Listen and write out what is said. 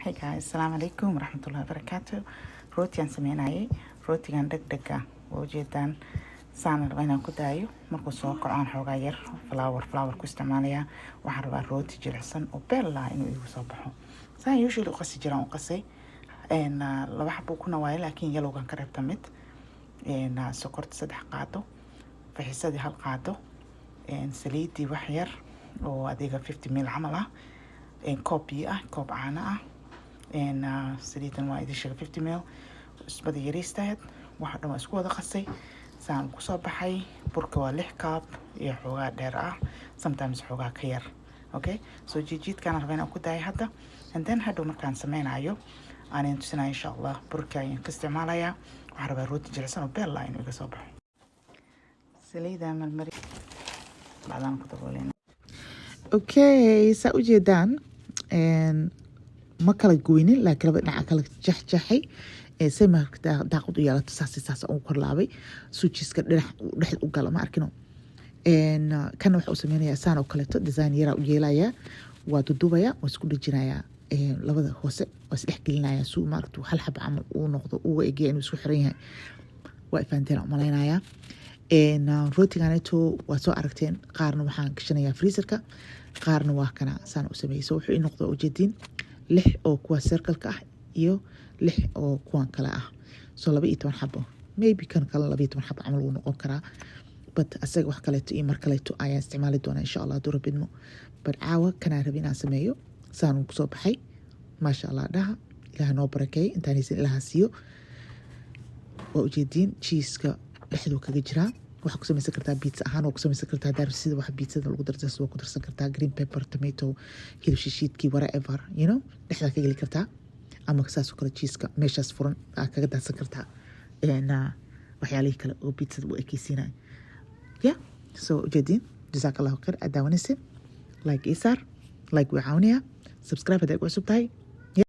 Hey guys, السلام عليكم ورحمة الله وبركاته. روتيان سميناي روتيان دقدقة وجدان سان ربنا كدايو مركو سو قرآن حوغا ير فلاور كو استعماليا waxaan rabaa rooti jilicsan oo beel laa inuu igu soo baxo saan usually u qasi jiraan u qasay laba xabo kuna waaye laakiin yalowgan ka reebta mid sokorta 3 qaado faxisadii 1 qaado saliidii wax yar oo adiga 50 ml camal ah koob biyo ah koob caano ah saliidan waa idin sheegay 50 ml isbada yariistaad waxa dhan waa isku wada qasay saan ku soo baxay burka waa 6 kaab iyo xoogaa dheer ah sometimes xoogaa ka yar okay so jiidkan rabana ku daay hadda and then hadhow markaan sameynayo aan intusina insha Allah burka ayaan ka isticmaalaya waxaan rabaa rooti jilicsan oo beel laa inuu iga soo baxo saliida malmari badan ku daboolina okay saa u jeedaan ma kala goynin laakiin laba dhinac kala jaxjaxay say marka daaqad u yeelato saas u korlaabay suujiska dhex u gala ma arkino kan waxa uu sameynayaa saan oo kaleeto design yara u yeelaya waa dudubaya waa isku dhajinaya labada hoose waa isdhex gelinaya suu maaragtu hal xab camal uu noqdo uu eegay inuu isku xiran yahay waa ifaanteen u malaynaya rootiganeeto waa soo aragteen qaarna waxaan gashanayaa freezerka qaarna waa kana saan u sameeyay so wuxuu noqdo ujeedin 6 oo kuwa circle-ka ah iyo 6 oo kuwan kale ah so 12 xabo maybe kan kale 12 xabo camal uu noqon karaa but asaga wax kale iyo mar kale ayaan isticmaali doonaa insha Allah durabidmo but caawa kana rabin aan sameeyo saan uu soo baxay ma sha Allah dhaha ilaahay noo barakeey intaan isin ilaaha siiyo waa ujeedin cheese-ka dhexdu kaga jiraa waxa ku samaysan kartaa pizza ahaan oo ku samaysan kartaa daarsida wax pizzada lagu darsaso ku darsan kartaa green pepper tomato hilib shishiidkii whatever you know dhexda ka geli kartaa ama saas oo kale cheese-ka meeshaas furan kaga daadsan kartaa waxyaalihii kale oo pizzada u ekeysiinaya yeah so ujeedin jazakallahu khair adaawanaysin like isar like wicaawniya subscribe haday ku cusub tahay